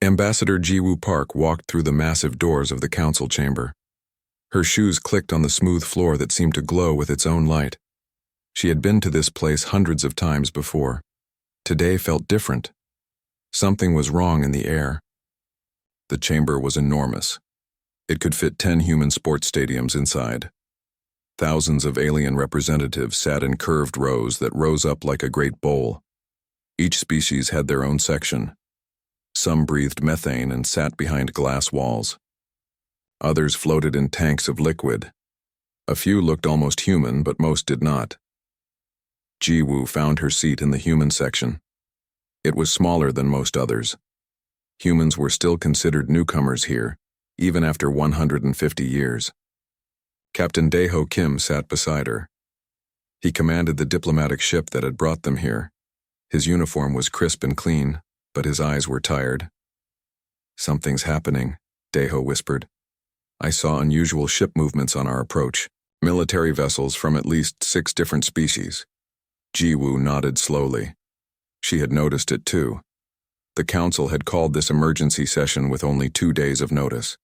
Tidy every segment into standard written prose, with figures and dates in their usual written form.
Ambassador Jiwoo Park walked through the massive doors of the council chamber. Her shoes clicked on the smooth floor that seemed to glow with its own light. She had been to this place hundreds of times before. Today felt different. Something was wrong in the air. The chamber was enormous. It could fit 10 human sports stadiums inside. Thousands of alien representatives sat in curved rows that rose up like a great bowl. Each species had their own section. Some breathed methane and sat behind glass walls. Others floated in tanks of liquid. A few looked almost human, but most did not. Jiwoo found her seat in the human section. It was smaller than most others. Humans were still considered newcomers here, even after 150 years. Captain Daeho Kim sat beside her. He commanded the diplomatic ship that had brought them here. His uniform was crisp and clean, but his eyes were tired. "Something's happening," Daeho whispered. "I saw unusual ship movements on our approach, military vessels from at least 6 different species." Jiwoo nodded slowly. She had noticed it too. The council had called this emergency session with only 2 days of notice.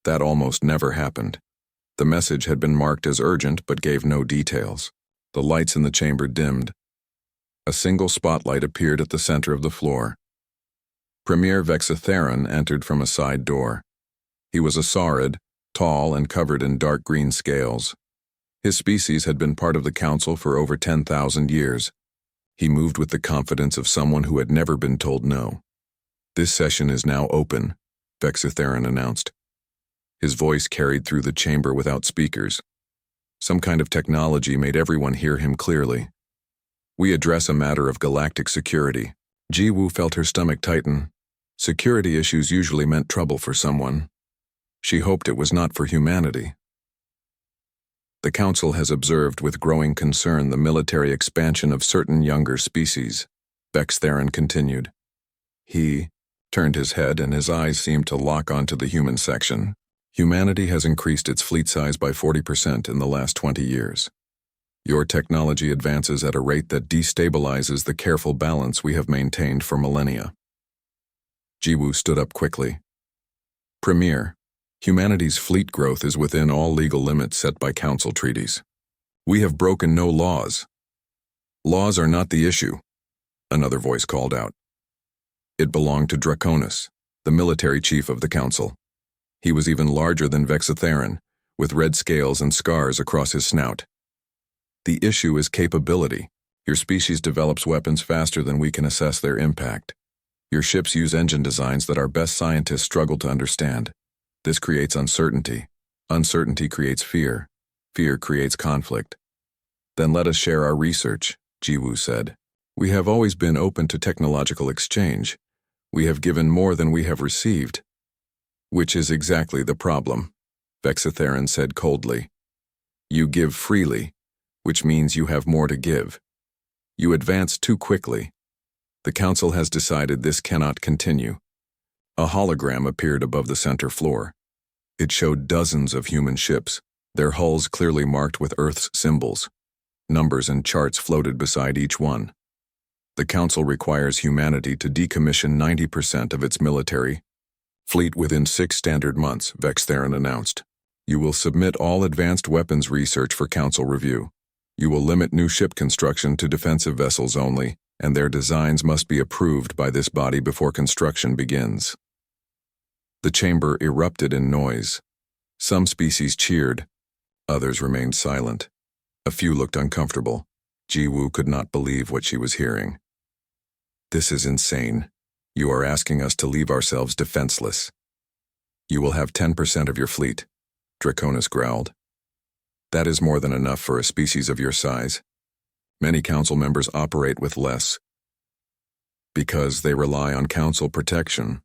That almost never happened. The message had been marked as urgent but gave no details. The lights in the chamber dimmed. A single spotlight appeared at the center of the floor. Premier Vexatheron entered from a side door. He was a saurid, tall and covered in dark green scales. His species had been part of the council for over 10,000 years. He moved with the confidence of someone who had never been told no. "This session is now open," Vexatheron announced. His voice carried through the chamber without speakers. Some kind of technology made everyone hear him clearly. "We address a matter of galactic security." Jiwoo felt her stomach tighten. Security issues usually meant trouble for someone. She hoped it was not for humanity. "The Council has observed with growing concern the military expansion of certain younger species," Vexatheron continued. He turned his head and his eyes seemed to lock onto the human section. "Humanity has increased its fleet size by 40% in the last 20 years. Your technology advances at a rate that destabilizes the careful balance we have maintained for millennia." Jiwoo stood up quickly. "Premier, humanity's fleet growth is within all legal limits set by council treaties. We have broken no laws." "Laws are not the issue," another voice called out. It belonged to Draconis, the military chief of the council. He was even larger than Vexatheron, with red scales and scars across his snout. "The issue is capability. Your species develops weapons faster than we can assess their impact. Your ships use engine designs that our best scientists struggle to understand. This creates uncertainty. Uncertainty creates fear. Fear creates conflict. Then let us share our research," Jiwoo said. "We have always been open to technological exchange. We have given more than we have received." "Which is exactly the problem," Vexatheron said coldly. "You give freely, which means you have more to give. You advance too quickly. The council has decided this cannot continue." A hologram appeared above the center floor. It showed dozens of human ships, their hulls clearly marked with Earth's symbols. Numbers and charts floated beside each one. "The council requires humanity to decommission 90% of its military fleet within 6 standard months," Vexatheron announced. "You will submit all advanced weapons research for council review. You will limit new ship construction to defensive vessels only, and their designs must be approved by this body before construction begins." The chamber erupted in noise. Some species cheered. Others remained silent. A few looked uncomfortable. Jiwoo could not believe what she was hearing. "This is insane. You are asking us to leave ourselves defenseless." "You will have 10% of your fleet," Draconis growled. "That is more than enough for a species of your size. Many council members operate with less. Because they rely on council protection,"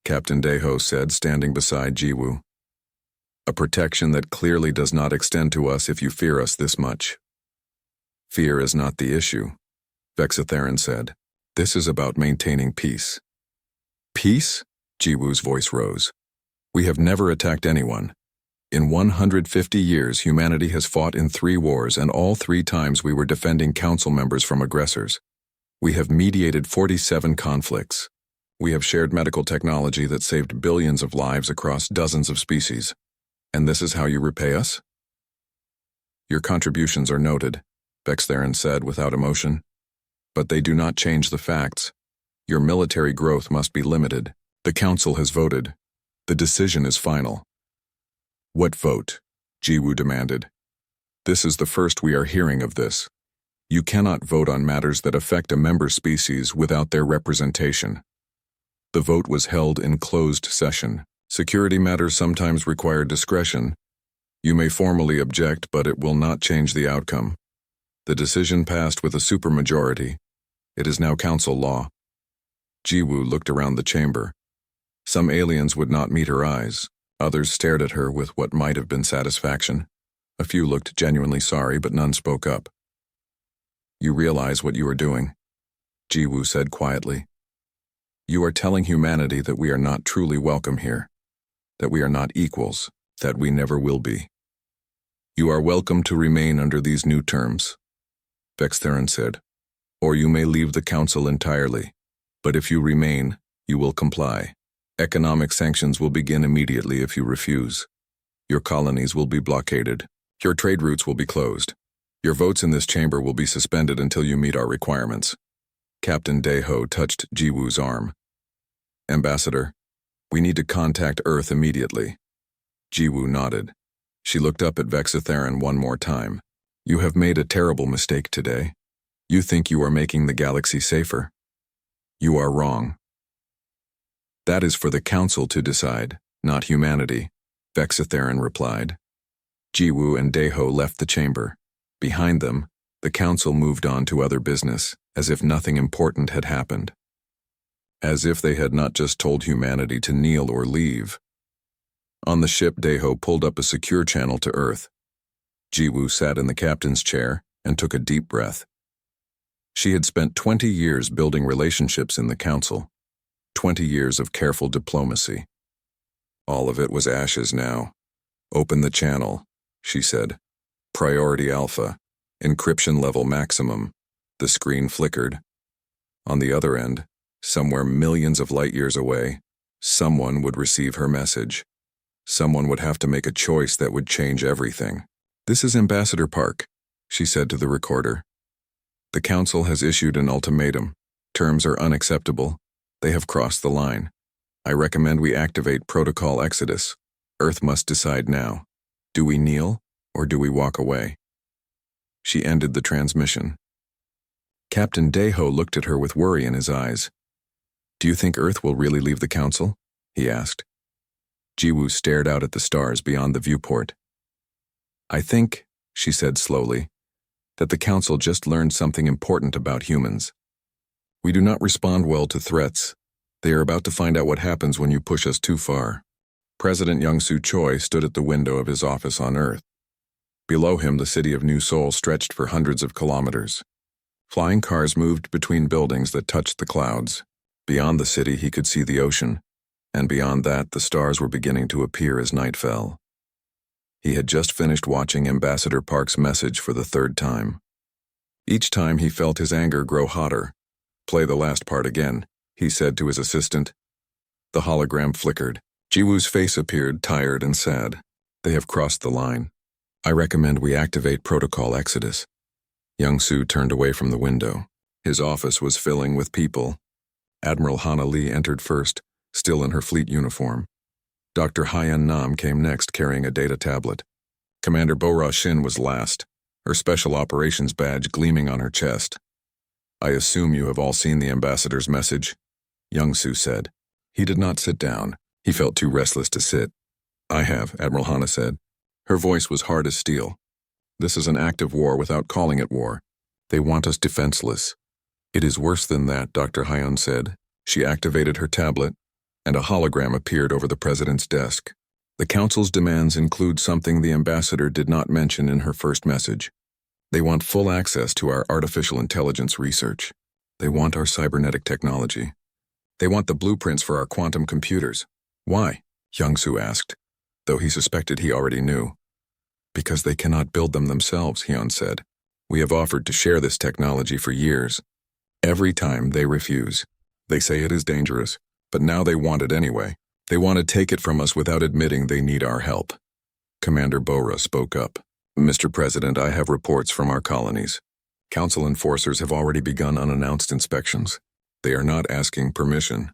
Captain Daeho said, standing beside Jiwoo. "A protection that clearly does not extend to us if you fear us this much." "Fear is not the issue," Vexatheron said. "This is about maintaining peace." "Peace?" Jiwoo's voice rose. "We have never attacked anyone. In 150 years, humanity has fought in 3 wars, and all 3 times we were defending council members from aggressors. We have mediated 47 conflicts. We have shared medical technology that saved billions of lives across dozens of species. And this is how you repay us? Your contributions are noted, Bextherin said without emotion. But they do not change the facts. Your military growth must be limited. The Council has voted. The decision is final. What vote? Jiwoo demanded. This is the first we are hearing of this. You cannot vote on matters that affect a member species without their representation. The vote was held in closed session. Security matters sometimes require discretion. You may formally object, but it will not change the outcome. The decision passed with a supermajority. It is now council law. Jiwoo looked around the chamber. Some aliens would not meet her eyes. Others stared at her with what might have been satisfaction. A few looked genuinely sorry, but none spoke up. You realize what you are doing, Jiwoo said quietly. You are telling humanity that we are not truly welcome here, that we are not equals, that we never will be. You are welcome to remain under these new terms, Bextherin said, or you may leave the council entirely. But if you remain, you will comply. Economic sanctions will begin immediately if you refuse. Your colonies will be blockaded. Your trade routes will be closed. Your votes in this chamber will be suspended until you meet our requirements. Captain Daeho touched Jiwoo's arm. Ambassador, we need to contact Earth immediately. Jiwoo nodded. She looked up at Bextherin one more time. You have made a terrible mistake today. You think you are making the galaxy safer. You are wrong. That is for the Council to decide, not humanity, Bextherin replied. Jiwoo and Daeho left the chamber. Behind them, the Council moved on to other business, as if nothing important had happened. As if they had not just told humanity to kneel or leave. On the ship, Daeho pulled up a secure channel to Earth. Jiwoo sat in the captain's chair and took a deep breath. She had spent 20 years building relationships in the Council, 20 years of careful diplomacy. All of it was ashes now. Open the channel, she said. Priority Alpha, encryption level maximum. The screen flickered. On the other end, somewhere millions of light years away, someone would receive her message. Someone would have to make a choice that would change everything. This is Ambassador Park, she said to the recorder. The Council has issued an ultimatum. Terms are unacceptable. They have crossed the line. I recommend we activate Protocol Exodus. Earth must decide now. Do we kneel, or do we walk away? She ended the transmission. Captain Daeho looked at her with worry in his eyes. Do you think Earth will really leave the Council? He asked. Jiwoo stared out at the stars beyond the viewport. I think, she said slowly, that the Council just learned something important about humans. We do not respond well to threats. They are about to find out what happens when you push us too far. President Young-Soo Choi stood at the window of his office on Earth. Below him, the city of New Seoul stretched for hundreds of kilometers. Flying cars moved between buildings that touched the clouds. Beyond the city, he could see the ocean, and beyond that, the stars were beginning to appear as night fell. He had just finished watching Ambassador Park's message for the third time. Each time he felt his anger grow hotter. Play the last part again, he said to his assistant. The hologram flickered. Jiwoo's face appeared tired and sad. They have crossed the line. I recommend we activate Protocol Exodus. Young-Soo turned away from the window. His office was filling with people. Admiral Hana Lee entered first, still in her fleet uniform. Dr. Hyen Nam came next, carrying a data tablet. Commander Bo-Ra Shin was last, her special operations badge gleaming on her chest. I assume you have all seen the ambassador's message, Young-Soo said. He did not sit down. He felt too restless to sit. I have, Admiral Hana said. Her voice was hard as steel. This is an act of war without calling it war. They want us defenseless. It is worse than that, Dr. Hyen said. She activated her tablet, and a hologram appeared over the president's desk. The Council's demands include something the ambassador did not mention in her first message. They want full access to our artificial intelligence research. They want our cybernetic technology. They want the blueprints for our quantum computers. Why? Young-Soo asked, though he suspected he already knew. Because they cannot build them themselves, Hyun said. We have offered to share this technology for years. Every time they refuse. They say it is dangerous. But now they want it anyway. They want to take it from us without admitting they need our help. Commander Bora spoke up. Mr. President, I have reports from our colonies. Council enforcers have already begun unannounced inspections. They are not asking permission.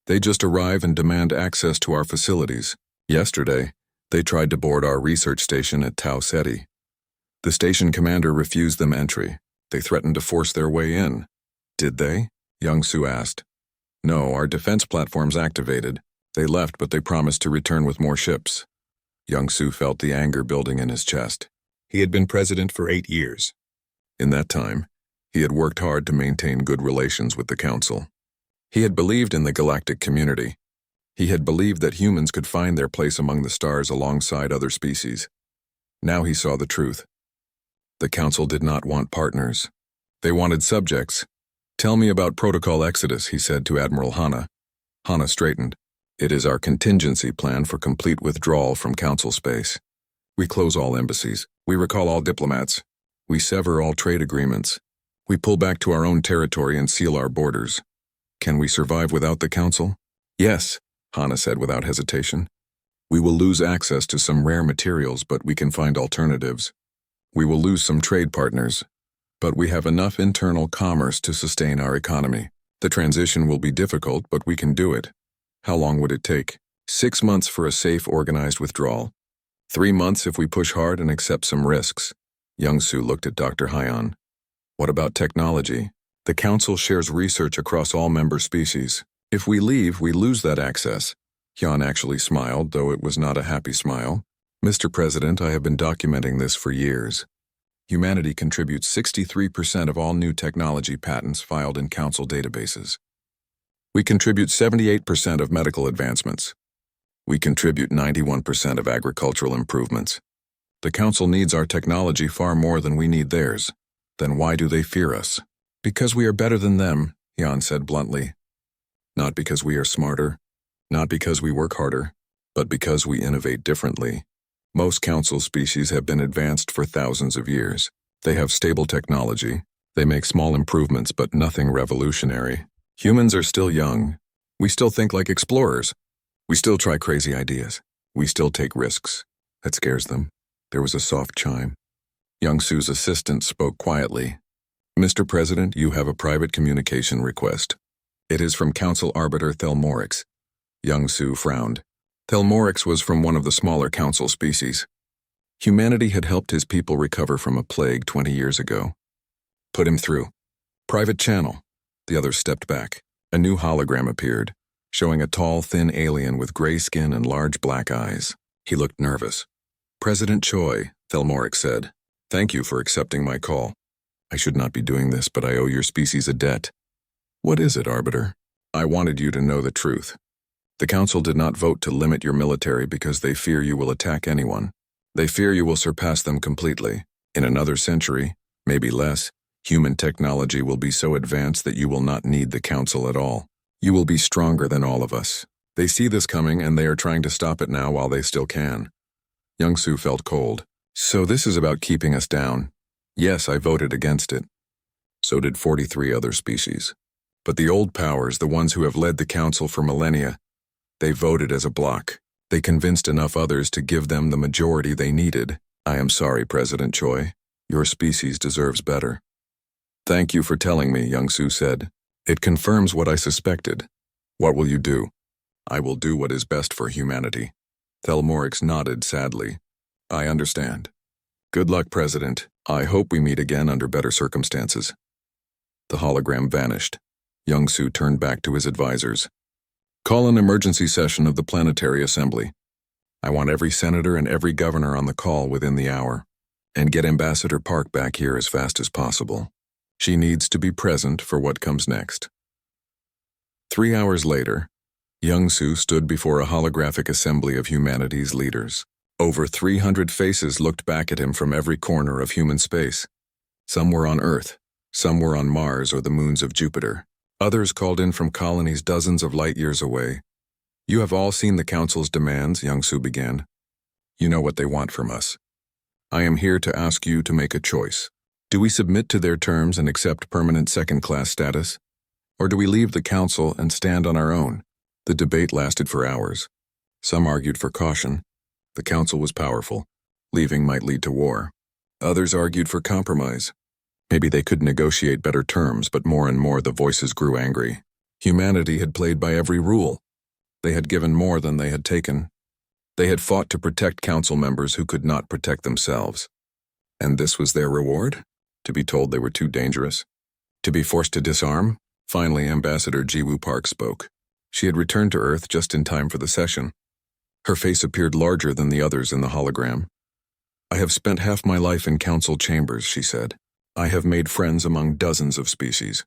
They just arrive and demand access to our facilities. Yesterday, they tried to board our research station at Tau Ceti. The station commander refused them entry. They threatened to force their way in. Did they? Young Su asked. No, our defense platforms activated. They left, but they promised to return with more ships. Young Su felt the anger building in his chest. He had been president for 8 years. In that time, he had worked hard to maintain good relations with the Council. He had believed in the galactic community. He had believed that humans could find their place among the stars alongside other species. Now he saw the truth. The Council did not want partners. They wanted subjects. Tell me about Protocol Exodus, he said to Admiral Hana. Hana straightened. It is our contingency plan for complete withdrawal from Council space. We close all embassies. We recall all diplomats. We sever all trade agreements. We pull back to our own territory and seal our borders. Can we survive without the Council? Yes, Hana said without hesitation. We will lose access to some rare materials, but we can find alternatives. We will lose some trade partners, but we have enough internal commerce to sustain our economy. The transition will be difficult, but we can do it. How long would it take? 6 months for a safe, organized withdrawal. 3 months if we push hard and accept some risks. Young Su looked at Dr. Hyan. What about technology? The Council shares research across all member species. If we leave, we lose that access. Hyan actually smiled, though it was not a happy smile. Mr. President, I have been documenting this for years. Humanity contributes 63% of all new technology patents filed in Council databases. We contribute 78% of medical advancements. We contribute 91% of agricultural improvements. The Council needs our technology far more than we need theirs. Then why do they fear us? Because we are better than them, Hyan said bluntly. Not because we are smarter, not because we work harder, but because we innovate differently. Most Council species have been advanced for thousands of years. They have stable technology. They make small improvements, but nothing revolutionary. Humans are still young. We still think like explorers. We still try crazy ideas. We still take risks. That scares them. There was a soft chime. Young Su's assistant spoke quietly. Mr. President, you have a private communication request. It is from Council Arbiter Thelmorix. Young Su frowned. Thelmorix was from one of the smaller Council species. Humanity had helped his people recover from a plague 20 years ago. Put him through. Private channel. The others stepped back. A new hologram appeared, showing a tall, thin alien with gray skin and large black eyes. He looked nervous. President Choi, Thelmorix said, thank you for accepting my call. I should not be doing this, but I owe your species a debt. What is it, Arbiter? I wanted you to know the truth. The Council did not vote to limit your military because they fear you will attack anyone. They fear you will surpass them completely. In another century, maybe less, human technology will be so advanced that you will not need the Council at all. You will be stronger than all of us. They see this coming and they are trying to stop it now while they still can. Young Su felt cold. So this is about keeping us down. Yes, I voted against it. So did 43 other species. But the old powers, the ones who have led the Council for millennia, they voted as a bloc. They convinced enough others to give them the majority they needed. I am sorry, President Choi. Your species deserves better. Thank you for telling me, Young Su said. It confirms what I suspected. What will you do? I will do what is best for humanity. Thelmorix nodded sadly. I understand. Good luck, President. I hope we meet again under better circumstances. The hologram vanished. Young Su turned back to his advisors. Call an emergency session of the Planetary Assembly. I want every senator and every governor on the call within the hour. And get Ambassador Park back here as fast as possible. She needs to be present for what comes next. 3 hours later, Young Su stood before a holographic assembly of humanity's leaders. Over 300 faces looked back at him from every corner of human space. Some were on Earth, some were on Mars or the moons of Jupiter. Others called in from colonies dozens of light years away. You have all seen the Council's demands, Young Su began. You know what they want from us. I am here to ask you to make a choice. Do we submit to their terms and accept permanent second-class status? Or do we leave the Council and stand on our own? The debate lasted for hours. Some argued for caution. The council was powerful. Leaving might lead to war. Others argued for compromise. Maybe they could negotiate better terms, but more and more the voices grew angry. Humanity had played by every rule. They had given more than they had taken. They had fought to protect council members who could not protect themselves. And this was their reward? To be told they were too dangerous? To be forced to disarm? Finally, Ambassador Jiwoo Park spoke. She had returned to Earth just in time for the session. Her face appeared larger than the others in the hologram. I have spent half my life in council chambers, she said. I have made friends among dozens of species.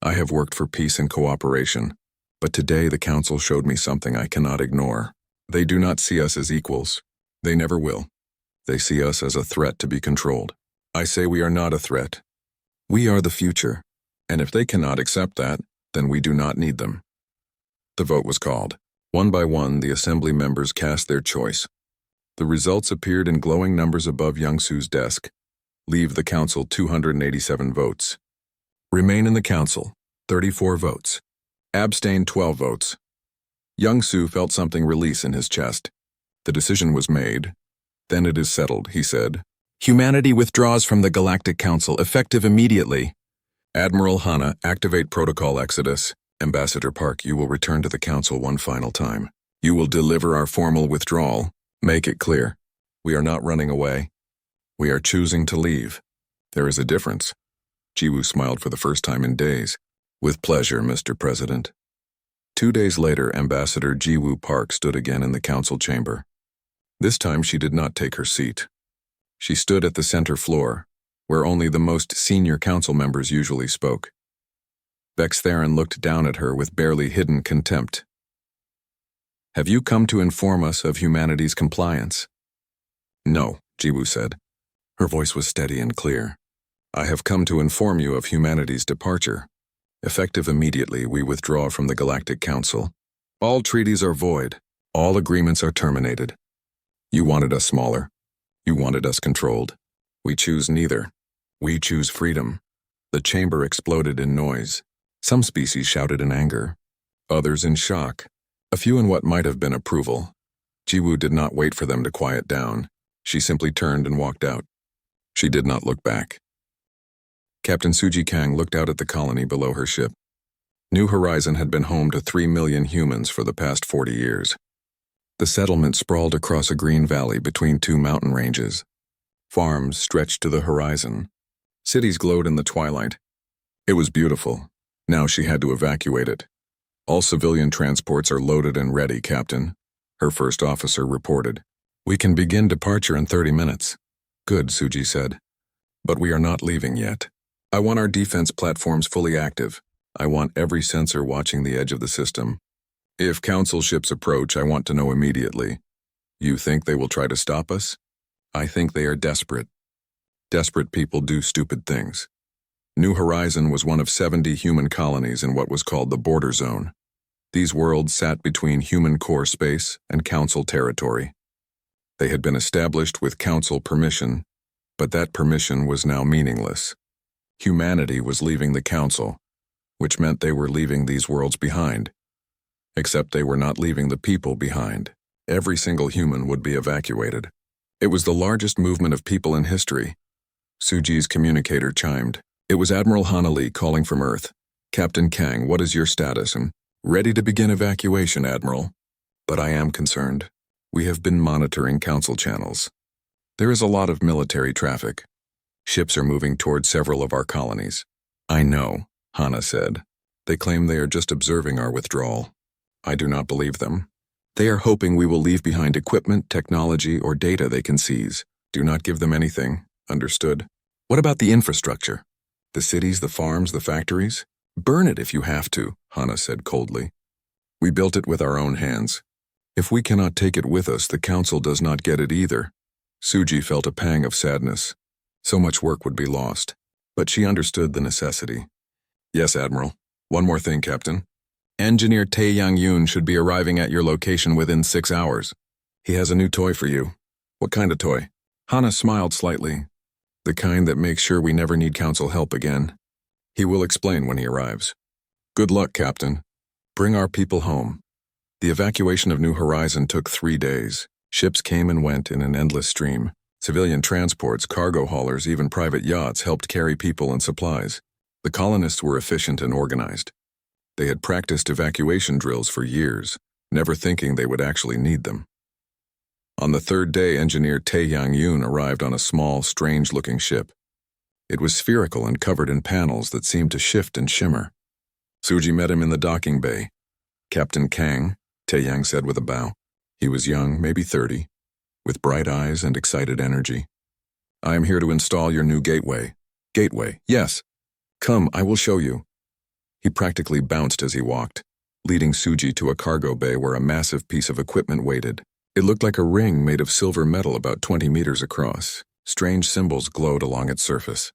I have worked for peace and cooperation. But today the council showed me something I cannot ignore. They do not see us as equals. They never will. They see us as a threat to be controlled. I say we are not a threat. We are the future. And if they cannot accept that, then we do not need them. The vote was called. One by one, the assembly members cast their choice. The results appeared in glowing numbers above Young-Soo's desk. Leave the council, 287 votes. Remain in the council, 34 votes. Abstain, 12 votes. Young-Soo felt something release in his chest. The decision was made. Then it is settled, he said. Humanity withdraws from the Galactic Council, effective immediately. Admiral Hana, activate Protocol Exodus. Ambassador Park, you will return to the council one final time. You will deliver our formal withdrawal. Make it clear. We are not running away. We are choosing to leave. There is a difference. Jiwoo smiled for the first time in days. With pleasure, Mr. President. 2 days later, Ambassador Jiwoo Park stood again in the council chamber. This time she did not take her seat. She stood at the center floor, where only the most senior council members usually spoke. Vex Theron looked down at her with barely hidden contempt. Have you come to inform us of humanity's compliance? No, Jiwoo said. Her voice was steady and clear. I have come to inform you of humanity's departure. Effective immediately, we withdraw from the Galactic Council. All treaties are void. All agreements are terminated. You wanted us smaller. You wanted us controlled. We choose neither. We choose freedom. The chamber exploded in noise. Some species shouted in anger, others in shock, a few in what might have been approval. Jiwoo did not wait for them to quiet down. She simply turned and walked out. She did not look back. Captain Suji Kang looked out at the colony below her ship. New Horizon had been home to 3 million humans for the past 40 years. The settlement sprawled across a green valley between 2 mountain ranges. Farms stretched to the horizon. Cities glowed in the twilight. It was beautiful. Now she had to evacuate it. All civilian transports are loaded and ready, Captain, her first officer reported. We can begin departure in 30 minutes. Good, Suji said. But we are not leaving yet. I want our defense platforms fully active. I want every sensor watching the edge of the system. If council ships approach, I want to know immediately. You think they will try to stop us? I think they are desperate. Desperate people do stupid things. New Horizon was one of 70 human colonies in what was called the border zone. These worlds sat between human core space and council territory. They had been established with council permission, but that permission was now meaningless. Humanity was leaving the council, which meant they were leaving these worlds behind. Except they were not leaving the people behind. Every single human would be evacuated. It was the largest movement of people in history. Suji's communicator chimed. It was Admiral Hanali calling from Earth. Captain Kang, what is your status? Ready to begin evacuation, Admiral. But I am concerned. We have been monitoring council channels. There is a lot of military traffic. Ships are moving toward several of our colonies. I know, Hana said. They claim they are just observing our withdrawal. I do not believe them. They are hoping we will leave behind equipment, technology, or data they can seize. Do not give them anything. Understood? What about the infrastructure? The cities, the farms, the factories? Burn it if you have to, Hana said coldly. We built it with our own hands. If we cannot take it with us, the council does not get it either. Suji felt a pang of sadness. So much work would be lost. But she understood the necessity. Yes, Admiral. One more thing, Captain. Engineer Tae Yang-yoon should be arriving at your location within 6 hours. He has a new toy for you. What kind of toy? Hana smiled slightly. The kind that makes sure we never need council help again. He will explain when he arrives. Good luck, Captain. Bring our people home. The evacuation of New Horizon took 3 days. Ships came and went in an endless stream. Civilian transports, cargo haulers, even private yachts helped carry people and supplies. The colonists were efficient and organized. They had practiced evacuation drills for years, never thinking they would actually need them. On the 3rd day, engineer Tae-Yang Yoon arrived on a small, strange-looking ship. It was spherical and covered in panels that seemed to shift and shimmer. Suji met him in the docking bay. "Captain Kang," Tae-Yang said with a bow. He was young, maybe 30, with bright eyes and excited energy. "I am here to install your new gateway." "Gateway, yes. Come, I will show you." He practically bounced as he walked, leading Suji to a cargo bay where a massive piece of equipment waited. It looked like a ring made of silver metal about 20 meters across. Strange symbols glowed along its surface.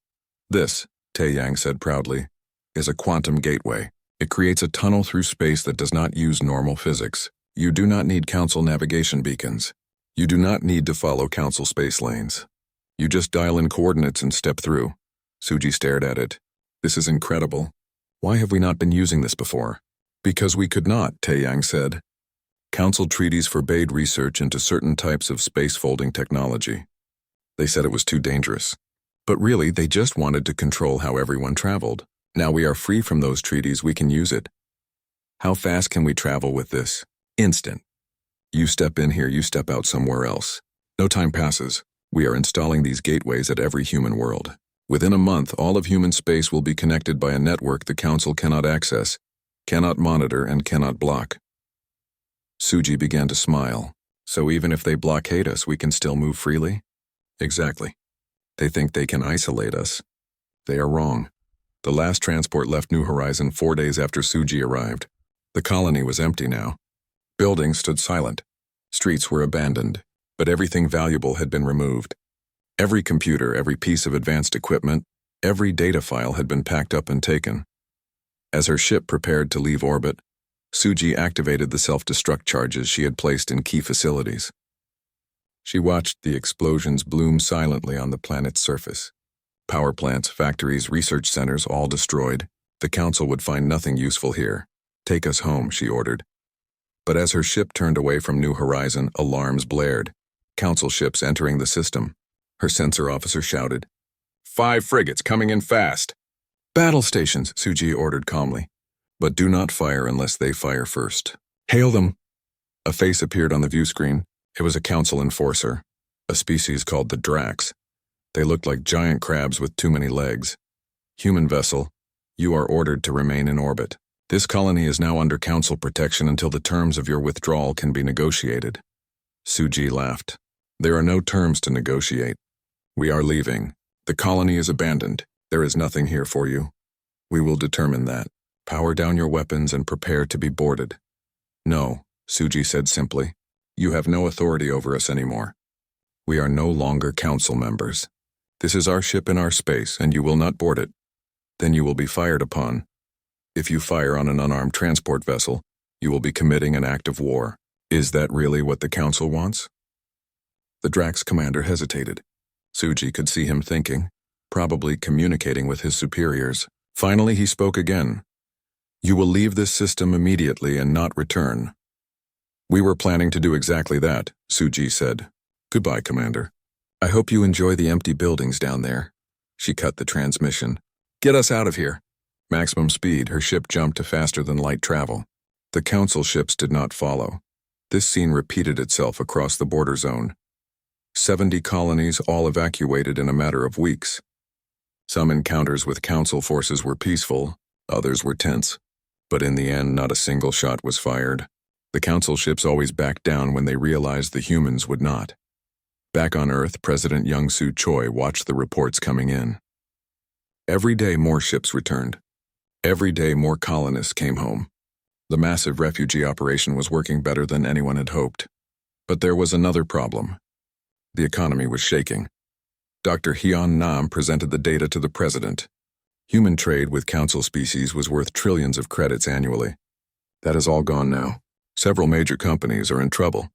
"This," Tae-Yang said proudly, "is a quantum gateway. It creates a tunnel through space that does not use normal physics. You do not need Council navigation beacons. You do not need to follow Council space lanes. You just dial in coordinates and step through." Suji stared at it. "This is incredible. Why have we not been using this before?" "Because we could not," Tae-Yang said. "Council treaties forbade research into certain types of space-folding technology. They said it was too dangerous. But really, they just wanted to control how everyone traveled. Now we are free from those treaties, we can use it. How fast can we travel with this? Instant. You step in here, you step out somewhere else. No time passes. We are installing these gateways at every human world. Within a month, all of human space will be connected by a network the Council cannot access, cannot monitor, and cannot block." Suji began to smile. "So even if they blockade us, we can still move freely?" "Exactly. They think they can isolate us. They are wrong." The last transport left New Horizon 4 days after Suji arrived. The colony was empty now. Buildings stood silent. Streets were abandoned, but everything valuable had been removed. Every computer, every piece of advanced equipment, every data file had been packed up and taken. As her ship prepared to leave orbit, Suji activated the self-destruct charges she had placed in key facilities. She watched the explosions bloom silently on the planet's surface. Power plants, factories, research centers, all destroyed. The Council would find nothing useful here. "Take us home," she ordered. But as her ship turned away from New Horizon, alarms blared. Council ships entering the system. Her sensor officer shouted, "5 frigates coming in fast." "Battle stations," Suji ordered calmly. "But do not fire unless they fire first." "Hail them." A face appeared on the view screen. It was a Council enforcer, a species called the Dracs. They looked like giant crabs with too many legs. "Human vessel, you are ordered to remain in orbit. This colony is now under Council protection until the terms of your withdrawal can be negotiated." Suji laughed. "There are no terms to negotiate. We are leaving. The colony is abandoned. There is nothing here for you. We will determine that. Power down your weapons and prepare to be boarded." "No," Suji said simply. "You have no authority over us anymore. We are no longer Council members. This is our ship in our space, and you will not board it. Then you will be fired upon. If you fire on an unarmed transport vessel, you will be committing an act of war. Is that really what the Council wants?" The Drax commander hesitated. Suji could see him thinking, probably communicating with his superiors. Finally, he spoke again. "You will leave this system immediately and not return." "We were planning to do exactly that," Suji said. "Goodbye, Commander. I hope you enjoy the empty buildings down there." She cut the transmission. "Get us out of here." Maximum speed, her ship jumped to faster than light travel. The Council ships did not follow. This scene repeated itself across the border zone. 70 colonies all evacuated in a matter of weeks. Some encounters with Council forces were peaceful, others were tense. But in the end, not a single shot was fired. The Council ships always backed down when they realized the humans would not. Back on Earth, President Young-Soo Choi watched the reports coming in. Every day more ships returned. Every day more colonists came home. The massive refugee operation was working better than anyone had hoped. But there was another problem. The economy was shaking. Dr. Hyun Nam presented the data to the president. Human trade with Council species was worth trillions of credits annually. That is all gone now. Several major companies are in trouble.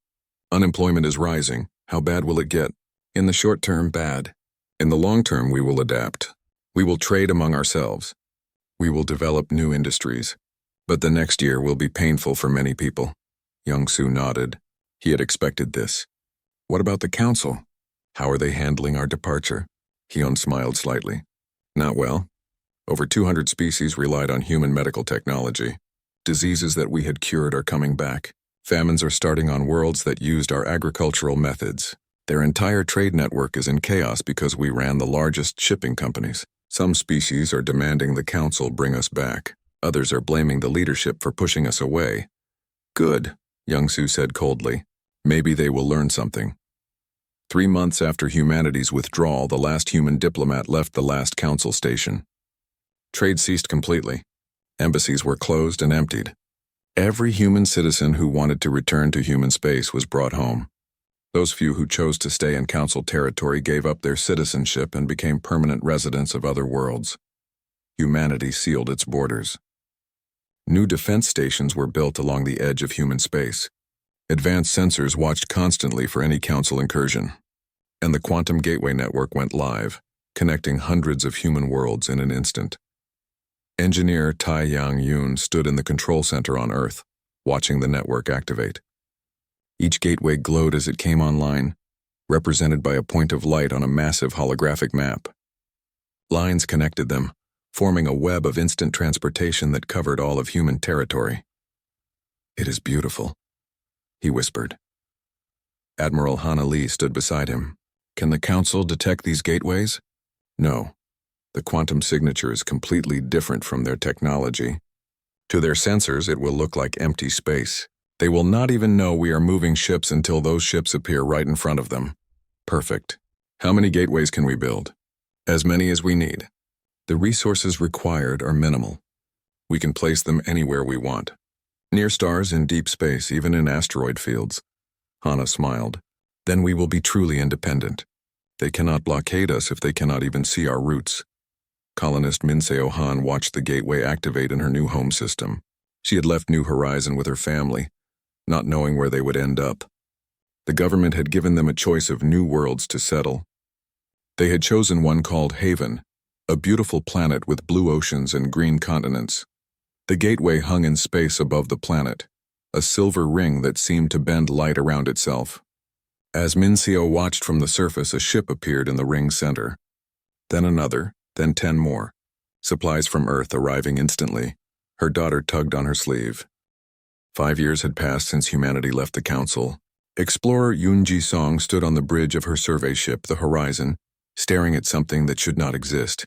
Unemployment is rising. How bad will it get? In the short term, bad. In the long term, we will adapt. We will trade among ourselves. We will develop new industries. But the next year will be painful for many people. Young-Soo nodded. He had expected this. What about the council? How are they handling our departure? Hyun smiled slightly. Not well. Over 200 species relied on human medical technology. Diseases that we had cured are coming back. Famines are starting on worlds that used our agricultural methods. Their entire trade network is in chaos because we ran the largest shipping companies. Some species are demanding the council bring us back. Others are blaming the leadership for pushing us away. Good, Young-Soo said coldly. Maybe they will learn something. 3 months after humanity's withdrawal, the last human diplomat left the last council station. Trade ceased completely. Embassies were closed and emptied. Every human citizen who wanted to return to human space was brought home. Those few who chose to stay in council territory gave up their citizenship and became permanent residents of other worlds. Humanity sealed its borders. New defense stations were built along the edge of human space. Advanced sensors watched constantly for any council incursion. And the Quantum Gateway network went live, connecting hundreds of human worlds in an instant. Engineer Tai Yang-Yoon stood in the control center on Earth, watching the network activate. Each gateway glowed as it came online, represented by a point of light on a massive holographic map. Lines connected them, forming a web of instant transportation that covered all of human territory. It is beautiful, he whispered. Admiral Hana Lee stood beside him. Can the council detect these gateways? No. The quantum signature is completely different from their technology. To their sensors, it will look like empty space. They will not even know we are moving ships until those ships appear right in front of them. Perfect. How many gateways can we build? As many as we need. The resources required are minimal. We can place them anywhere we want. Near stars, in deep space, even in asteroid fields. Hana smiled. Then we will be truly independent. They cannot blockade us if they cannot even see our routes. Colonist Min Seo-han watched the gateway activate in her new home system. She had left New Horizon with her family, not knowing where they would end up. The government had given them a choice of new worlds to settle. They had chosen one called Haven, a beautiful planet with blue oceans and green continents. The gateway hung in space above the planet, a silver ring that seemed to bend light around itself. As Min Seo watched from the surface, a ship appeared in the ring's center. Then another, then 10 more. Supplies from Earth arriving instantly. Her daughter tugged on her sleeve. 5 years had passed since humanity left the council. Explorer Yoon Ji-song stood on the bridge of her survey ship, the Horizon, staring at something that should not exist.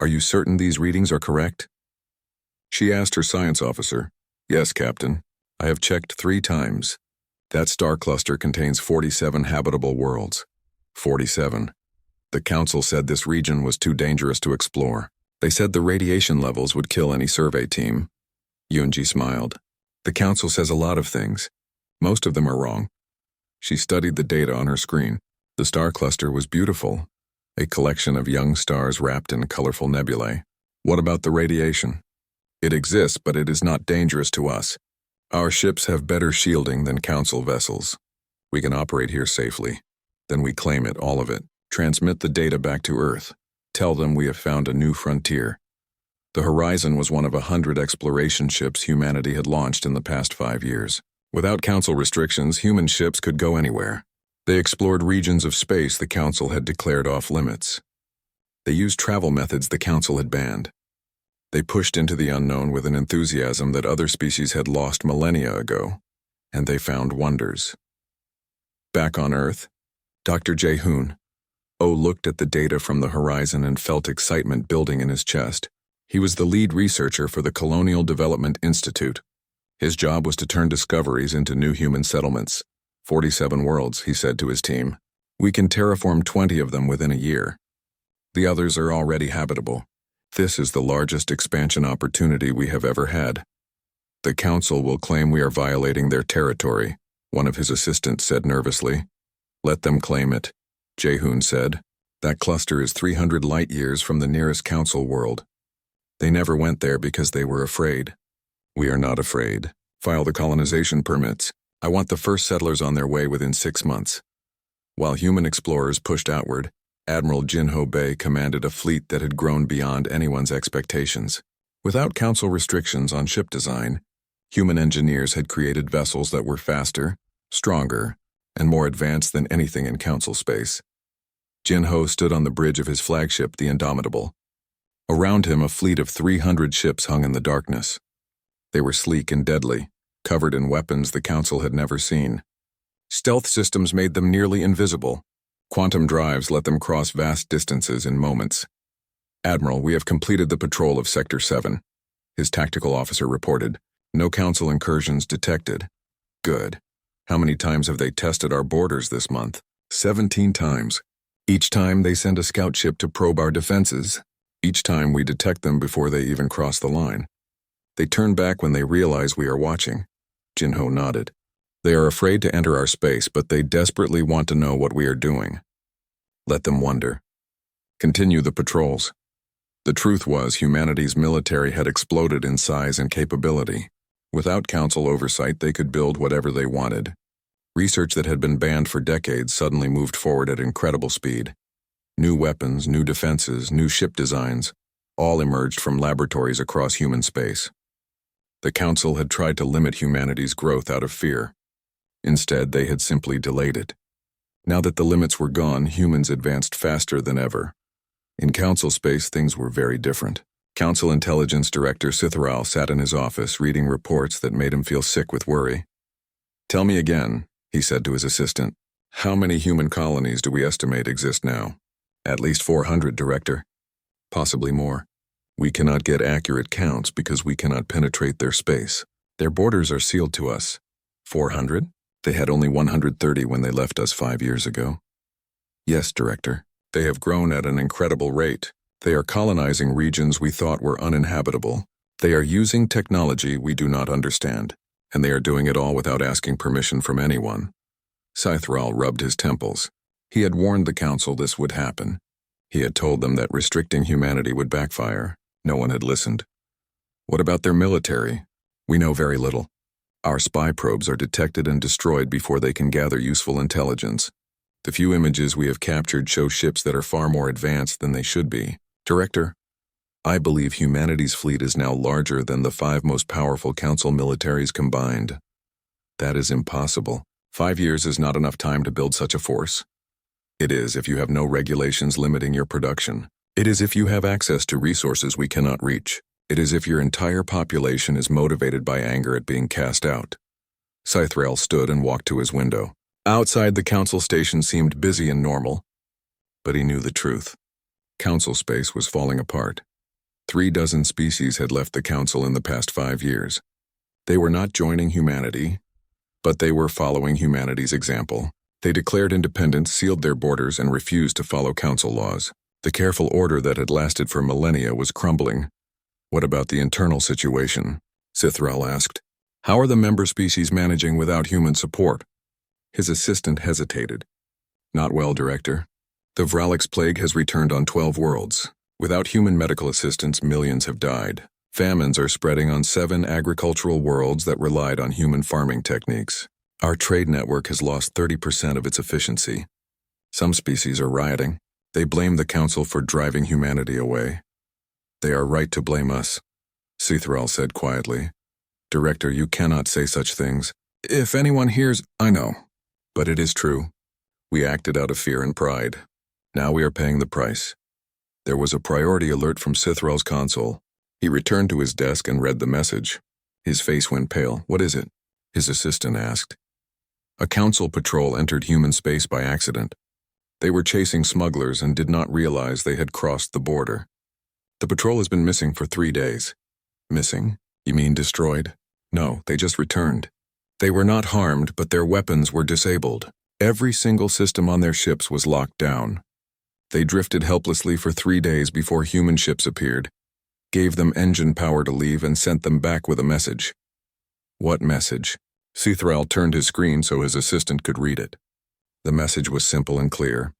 Are you certain these readings are correct? She asked her science officer. Yes, Captain. I have checked 3 times. That star cluster contains 47 habitable worlds. 47. The council said this region was too dangerous to explore. They said the radiation levels would kill any survey team. Yoonji smiled. The council says a lot of things. Most of them are wrong. She studied the data on her screen. The star cluster was beautiful, a collection of young stars wrapped in colorful nebulae. What about the radiation? It exists, but it is not dangerous to us. Our ships have better shielding than council vessels. We can operate here safely. Then we claim it, all of it. Transmit the data back to Earth. Tell them we have found a new frontier. The Horizon was one of 100 exploration ships humanity had launched in the past 5 years. Without council restrictions, human ships could go anywhere. They explored regions of space the council had declared off limits. They used travel methods the council had banned. They pushed into the unknown with an enthusiasm that other species had lost millennia ago, and they found wonders. Back on Earth, Dr. Jae-hoon looked at the data from the Horizon and felt excitement building in his chest. He was the lead researcher for the Colonial Development Institute. His job was to turn discoveries into new human settlements. 47 worlds, he said to his team. We can terraform 20 of them within a year. The others are already habitable. This is the largest expansion opportunity we have ever had. The council will claim we are violating their territory, one of his assistants said nervously. Let them claim it, Jae-hoon said. That cluster is 300 light years from the nearest council world. They never went there because they were afraid. We are not afraid. File the colonization permits. I want the first settlers on their way within 6 months. While human explorers pushed outward, Admiral Jin-ho Bae commanded a fleet that had grown beyond anyone's expectations. Without council restrictions on ship design, Human engineers had created vessels that were faster, stronger, and more advanced than anything in Council space. Jin-Ho stood on the bridge of his flagship, the Indomitable. Around him, a fleet of 300 ships hung in the darkness. They were sleek and deadly, covered in weapons the Council had never seen. Stealth systems made them nearly invisible. Quantum drives let them cross vast distances in moments. "Admiral, we have completed the patrol of Sector 7. His tactical officer reported. "No Council incursions detected." "Good. How many times have they tested our borders this month?" 17 times. Each time they send a scout ship to probe our defenses. Each time we detect them before they even cross the line. They turn back when they realize we are watching." Jin-Ho nodded. "They are afraid to enter our space, but they desperately want to know what we are doing. Let them wonder. Continue the patrols." The truth was, humanity's military had exploded in size and capability. Without Council oversight, they could build whatever they wanted. Research that had been banned for decades suddenly moved forward at incredible speed. New weapons, new defenses, new ship designs, all emerged from laboratories across human space. The Council had tried to limit humanity's growth out of fear. Instead, they had simply delayed it. Now that the limits were gone, humans advanced faster than ever. In Council space, things were very different. Council Intelligence Director Sithral sat in his office reading reports that made him feel sick with worry. "Tell me again," he said to his assistant. "How many human colonies do we estimate exist now?" "At least 400, Director." "Possibly more. We cannot get accurate counts because we cannot penetrate their space. Their borders are sealed to us." 400? They had only 130 when they left us 5 years ago. "Yes, Director. They have grown at an incredible rate. They are colonizing regions we thought were uninhabitable. They are using technology we do not understand, and they are doing it all without asking permission from anyone." Sithral rubbed his temples. He had warned the Council this would happen. He had told them that restricting humanity would backfire. No one had listened. "What about their military?" "We know very little. Our spy probes are detected and destroyed before they can gather useful intelligence. The few images we have captured show ships that are far more advanced than they should be." "Director, I believe humanity's fleet is now larger than the 5 most powerful Council militaries combined." "That is impossible. 5 years is not enough time to build such a force." "It is if you have no regulations limiting your production. It is if you have access to resources we cannot reach. It is if your entire population is motivated by anger at being cast out." Sithral stood and walked to his window. Outside, the Council station seemed busy and normal, but he knew the truth. Council space was falling apart. 36 species had left the Council in the past 5 years. They were not joining humanity, but they were following humanity's example. They declared independence, sealed their borders, and refused to follow Council laws. The careful order that had lasted for millennia was crumbling. "What about the internal situation?" Sithral asked. "How are the member species managing without human support?" His assistant hesitated. "Not well, Director. The Vralix plague has returned on 12 worlds. Without human medical assistance, millions have died. Famines are spreading on 7 agricultural worlds that relied on human farming techniques. Our trade network has lost 30% of its efficiency. Some species are rioting. They blame the Council for driving humanity away." "They are right to blame us," Sithral said quietly. "Director, you cannot say such things. If anyone hears, I know. But it is true. We acted out of fear and pride. Now we are paying the price." There was a priority alert from Sithral's console. He returned to his desk and read the message. His face went pale. "What is it?" his assistant asked. "A Council patrol entered human space by accident. They were chasing smugglers and did not realize they had crossed the border. The patrol has been missing for 3 days." "Missing? You mean destroyed?" "No, they just returned. They were not harmed, but their weapons were disabled. Every single system on their ships was locked down. They drifted helplessly for 3 days before human ships appeared, gave them engine power to leave, and sent them back with a message." "What message?" Sithral turned his screen so his assistant could read it. The message was simple and clear.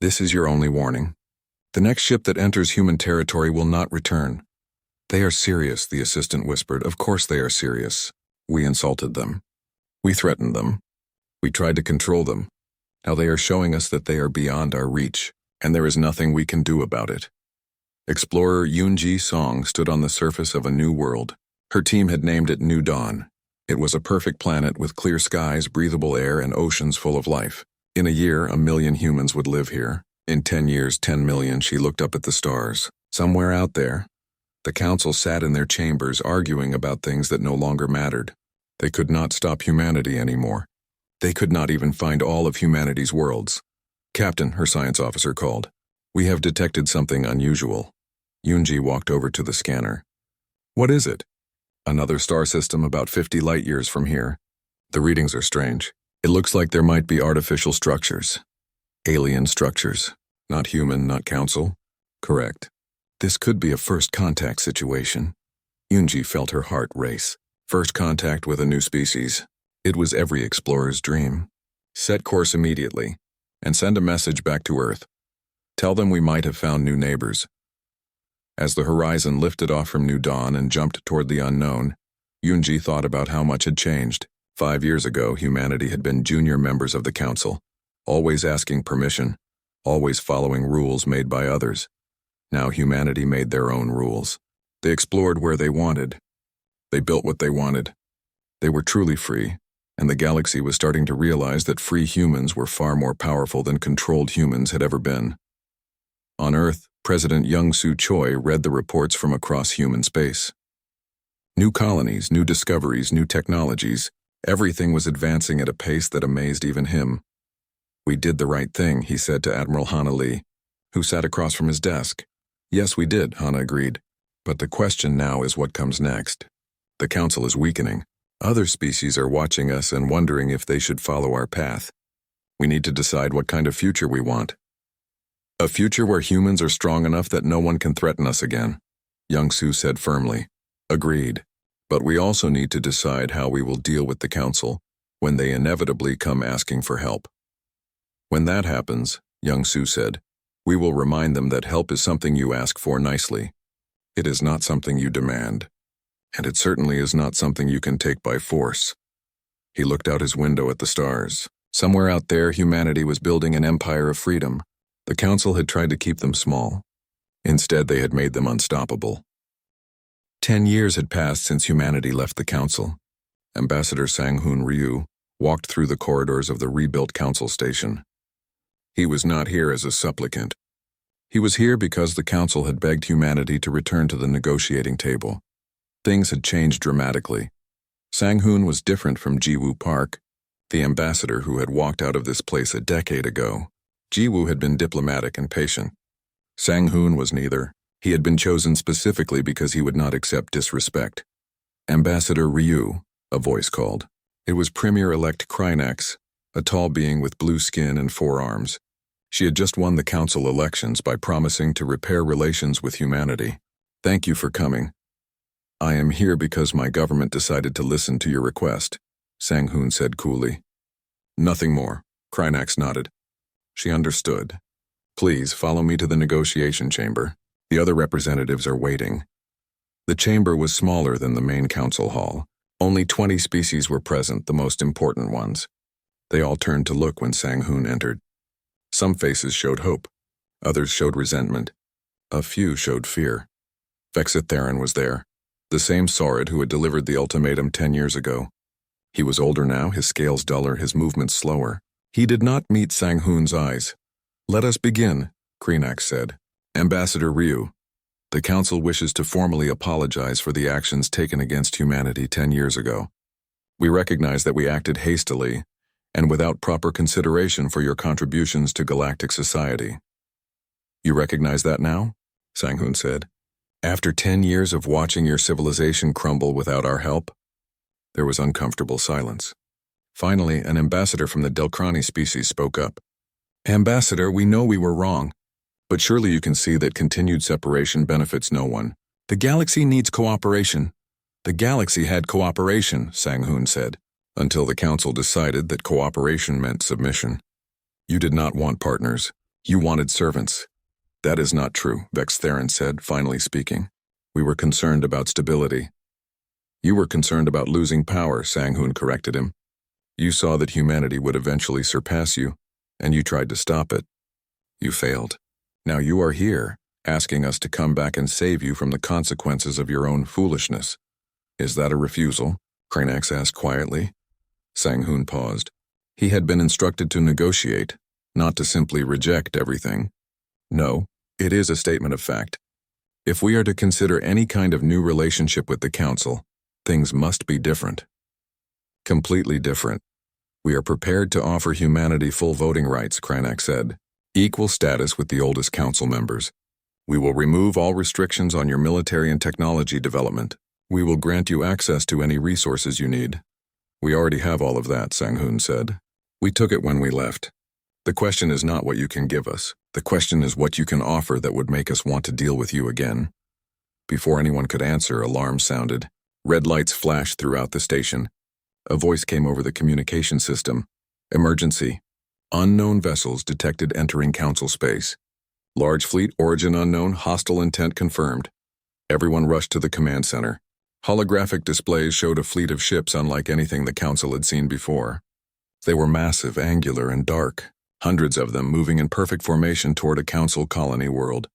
"This is your only warning. The next ship that enters human territory will not return." "They are serious," the assistant whispered. "Of course they are serious. We insulted them. We threatened them. We tried to control them. Now they are showing us that they are beyond our reach, and there is nothing we can do about it." Explorer Yoonji Song stood on the surface of a new world. Her team had named it New Dawn. It was a perfect planet with clear skies, breathable air, and oceans full of life. In a year, 1 million humans would live here. In 10 years, 10 million. She looked up at the stars. Somewhere out there, the council sat in their chambers arguing about things that no longer mattered. They could not stop humanity anymore. They could not even find all of humanity's worlds. "Captain," her science officer called. "We have detected something unusual." Yunji walked over to the scanner. "What is it?" "Another star system about 50 light-years from here. The readings are strange. It looks like there might be artificial structures. Alien structures. Not human, not council." "Correct. This could be a first contact situation." Yunji felt her heart race. First contact with a new species. It was every explorer's dream. "Set course immediately, and send a message back to Earth. Tell them we might have found new neighbors." As the horizon lifted off from new dawn and jumped toward the unknown, Yunji thought about how much had changed. 5 years ago, humanity had been junior members of the council, always asking permission, always following rules made by others. Now humanity made their own rules. They explored where they wanted. They built what they wanted. They were truly free, and the galaxy was starting to realize that free humans were far more powerful than controlled humans had ever been. On Earth, President Young Soo Choi read the reports from across human space. New colonies, new discoveries, new technologies, everything was advancing at a pace that amazed even him. "We did the right thing," he said to Admiral Hana Lee, who sat across from his desk. "Yes, we did," Hana agreed. "But the question now is what comes next. The council is weakening. Other species are watching us and wondering if they should follow our path. We need to decide what kind of future we want. A future where humans are strong enough that no one can threaten us again," Young Soo said firmly. "Agreed. But we also need to decide how we will deal with the council when they inevitably come asking for help. When that happens," Young Soo said, "we will remind them that help is something you ask for nicely. It is not something you demand. And it certainly is not something you can take by force." He looked out his window at the stars. Somewhere out there, humanity was building an empire of freedom. The council had tried to keep them small. Instead, they had made them unstoppable. 10 years had passed since humanity left the council. Ambassador Sang-hoon Ryu walked through the corridors of the rebuilt council station. He was not here as a supplicant. He was here because the council had begged humanity to return to the negotiating table. Things had changed dramatically. Sang-hoon was different from Ji-woo Park, the ambassador who had walked out of this place a decade ago. Ji-woo had been diplomatic and patient. Sang-hoon was neither. He had been chosen specifically because he would not accept disrespect. "Ambassador Ryu," a voice called. It was Premier-elect Krynax, a tall being with blue skin and 4 arms. She had just won the council elections by promising to repair relations with humanity. "Thank you for coming. I am here because my government decided to listen to your request," Sang-hoon said coolly. "Nothing more," Krynax nodded. She understood. "Please follow me to the negotiation chamber. The other representatives are waiting." The chamber was smaller than the main council hall. Only 20 species were present, the most important ones. They all turned to look when Sang-hoon entered. Some faces showed hope. Others showed resentment. A few showed fear. Vexitharan was there, the same Saurid who had delivered the ultimatum 10 years ago. He was older now, his scales duller, his movements slower. He did not meet Sang-hoon's eyes. "Let us begin," Krynax said. "Ambassador Ryu, the council wishes to formally apologize for the actions taken against humanity 10 years ago. We recognize that we acted hastily and without proper consideration for your contributions to galactic society." "You recognize that now?" Sang-hoon said. "After 10 years of watching your civilization crumble without our help?" There was uncomfortable silence. Finally, an ambassador from the Delcrani species spoke up. "Ambassador, we know we were wrong, but surely you can see that continued separation benefits no one. The galaxy needs cooperation." "The galaxy had cooperation," Sang-hoon said, "until the council decided that cooperation meant submission. You did not want partners. You wanted servants." "That is not true," Vextharan said, finally speaking. "We were concerned about stability." "You were concerned about losing power," Sang-hoon corrected him. "You saw that humanity would eventually surpass you, and you tried to stop it. You failed. Now you are here, asking us to come back and save you from the consequences of your own foolishness. Is that a refusal?" Cranax asked quietly. Sang-hoon paused. He had been instructed to negotiate, not to simply reject everything. No, it is a statement of fact. If we are to consider any kind of new relationship with the Council, things must be different. Completely different. We are prepared to offer humanity full voting rights, Cranax said. Equal status with the oldest Council members. We will remove all restrictions on your military and technology development. We will grant you access to any resources you need. We already have all of that, Sang-hoon said. We took it when we left. The question is not what you can give us. The question is what you can offer that would make us want to deal with you again. Before anyone could answer, alarms sounded. Red lights flashed throughout the station. A voice came over the communication system. Emergency. Unknown vessels detected entering Council space. Large fleet, origin unknown, hostile intent confirmed. Everyone rushed to the command center. Holographic displays showed a fleet of ships unlike anything the Council had seen before. They were massive, angular, and dark, hundreds of them moving in perfect formation toward a Council colony world.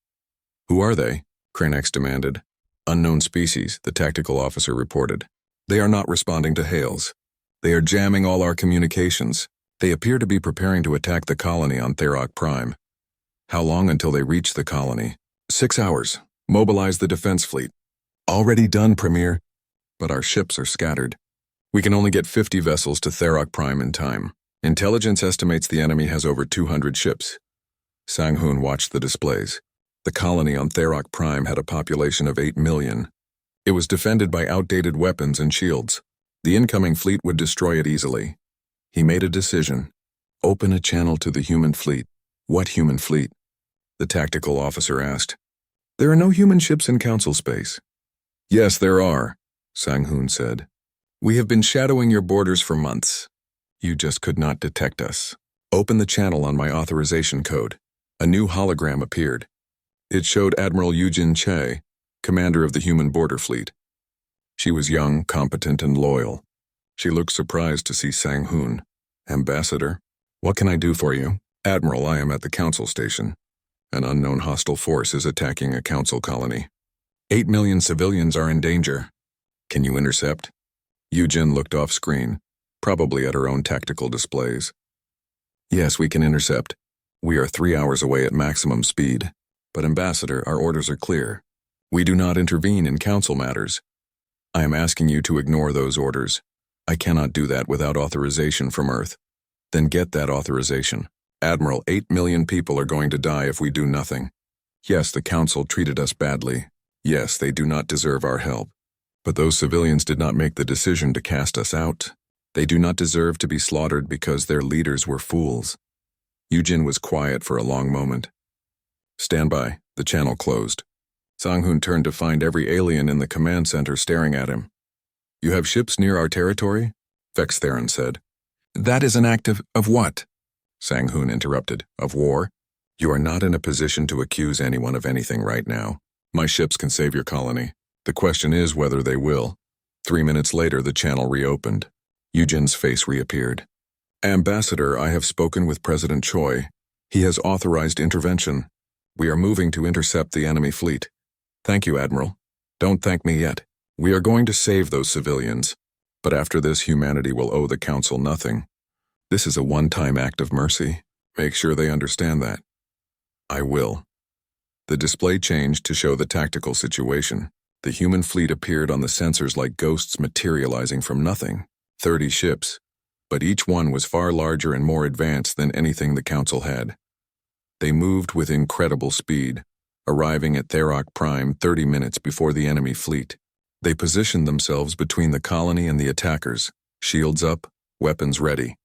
Who are they? Cranax demanded. Unknown species, the tactical officer reported. They are not responding to hails. They are jamming all our communications. They appear to be preparing to attack the colony on Theroc Prime. How long until they reach the colony? 6 hours. Mobilize the defense fleet. Already done, Premier. But our ships are scattered. We can only get 50 vessels to Theroc Prime in time. Intelligence estimates the enemy has over 200 ships. Sang-hoon watched the displays. The colony on Theroc Prime had a population of 8 million. It was defended by outdated weapons and shields. The incoming fleet would destroy it easily. He made a decision. Open a channel to the human fleet. What human fleet? The tactical officer asked. There are no human ships in Council space. Yes, there are, Sang-hoon said. We have been shadowing your borders for months. You just could not detect us. Open the channel on my authorization code. A new hologram appeared. It showed Admiral Yujin Che, commander of the human border fleet. She was young, competent, and loyal. She looked surprised to see Sang-hoon. Ambassador, what can I do for you? Admiral, I am at the Council station. An unknown hostile force is attacking a Council colony. 8 million civilians are in danger. Can you intercept? Yujin looked off screen, probably at her own tactical displays. Yes, we can intercept. We are 3 hours away at maximum speed. But Ambassador, our orders are clear. We do not intervene in Council matters. I am asking you to ignore those orders. I cannot do that without authorization from Earth. Then get that authorization. Admiral, 8 million people are going to die if we do nothing. Yes, the Council treated us badly. Yes, they do not deserve our help. But those civilians did not make the decision to cast us out. They do not deserve to be slaughtered because their leaders were fools. Yujin was quiet for a long moment. Stand by. The channel closed. Sang-hoon turned to find every alien in the command center staring at him. You have ships near our territory? Vex Theron said. That is an act of what? Sang-hoon interrupted. Of war? You are not in a position to accuse anyone of anything right now. My ships can save your colony. The question is whether they will. 3 minutes later, the channel reopened. Yujin's face reappeared. Ambassador, I have spoken with President Choi. He has authorized intervention. We are moving to intercept the enemy fleet. Thank you, Admiral. Don't thank me yet. We are going to save those civilians. But after this, humanity will owe the Council nothing. This is a one-time act of mercy. Make sure they understand that. I will. The display changed to show the tactical situation. The human fleet appeared on the sensors like ghosts materializing from nothing. 30 ships. But each one was far larger and more advanced than anything the Council had. They moved with incredible speed, arriving at Theroc Prime 30 minutes before the enemy fleet. They positioned themselves between the colony and the attackers, shields up, weapons ready.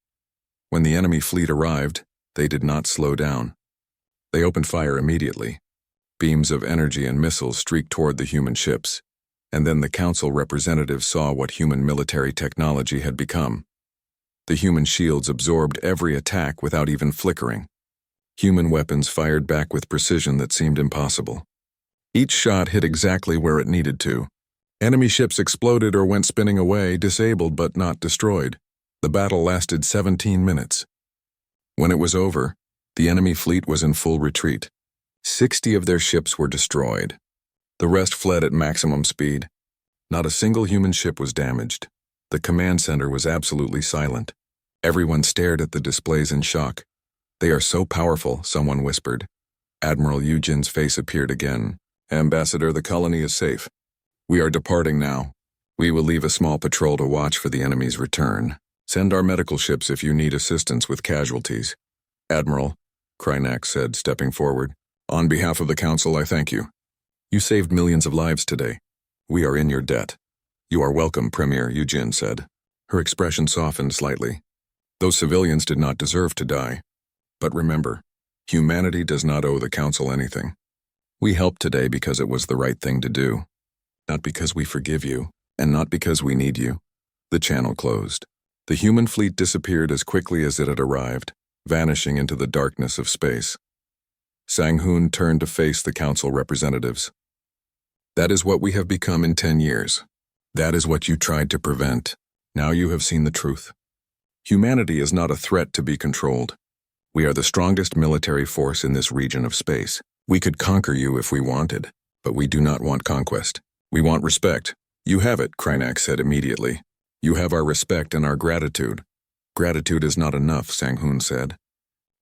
When the enemy fleet arrived, they did not slow down. They opened fire immediately. Beams of energy and missiles streaked toward the human ships, and then the Council representatives saw what human military technology had become. The human shields absorbed every attack without even flickering. Human weapons fired back with precision that seemed impossible. Each shot hit exactly where it needed to. Enemy ships exploded or went spinning away, disabled but not destroyed. The battle lasted 17 minutes. When it was over, the enemy fleet was in full retreat. 60 of their ships were destroyed. The rest fled at maximum speed. Not a single human ship was damaged. The command center was absolutely silent. Everyone stared at the displays in shock. "They are so powerful," someone whispered. Admiral Eugen's face appeared again. "Ambassador, the colony is safe. We are departing now. We will leave a small patrol to watch for the enemy's return. Send our medical ships if you need assistance with casualties." "Admiral," Krynak said, stepping forward, "on behalf of the Council, I thank you. You saved millions of lives today. We are in your debt." "You are welcome, Premier," Eugen said. Her expression softened slightly. "Those civilians did not deserve to die. But remember, humanity does not owe the Council anything. We helped today because it was the right thing to do. Not because we forgive you, and not because we need you." The channel closed. The human fleet disappeared as quickly as it had arrived, vanishing into the darkness of space. Sang-hoon turned to face the Council representatives. "That is what we have become in 10 years. That is what you tried to prevent. Now you have seen the truth. Humanity is not a threat to be controlled. We are the strongest military force in this region of space. We could conquer you if we wanted, but we do not want conquest. We want respect." "You have it," Krynak said immediately. "You have our respect and our gratitude." "Gratitude is not enough," Sang-hoon said.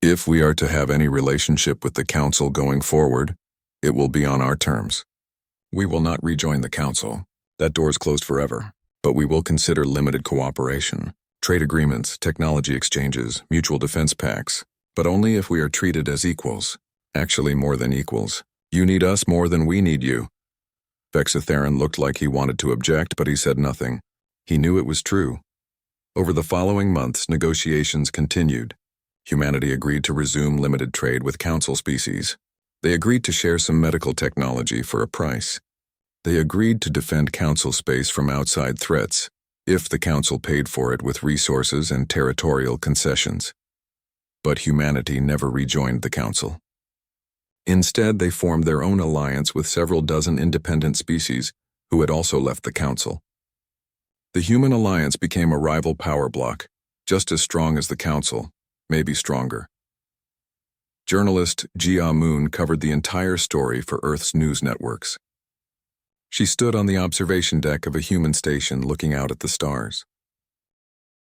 "If we are to have any relationship with the Council going forward, it will be on our terms. We will not rejoin the Council. That door is closed forever. But we will consider limited cooperation, trade agreements, technology exchanges, mutual defense pacts, but only if we are treated as equals. Actually, more than equals. You need us more than we need you." Vexatheron looked like he wanted to object, but he said nothing. He knew it was true. Over the following months, negotiations continued. Humanity agreed to resume limited trade with Council species. They agreed to share some medical technology for a price. They agreed to defend Council space from outside threats, if the Council paid for it with resources and territorial concessions. But humanity never rejoined the Council. Instead, they formed their own alliance with several dozen independent species who had also left the Council. The human alliance became a rival power bloc, just as strong as the Council, maybe stronger. Journalist Jia Moon covered the entire story for Earth's news networks. She stood on the observation deck of a human station looking out at the stars.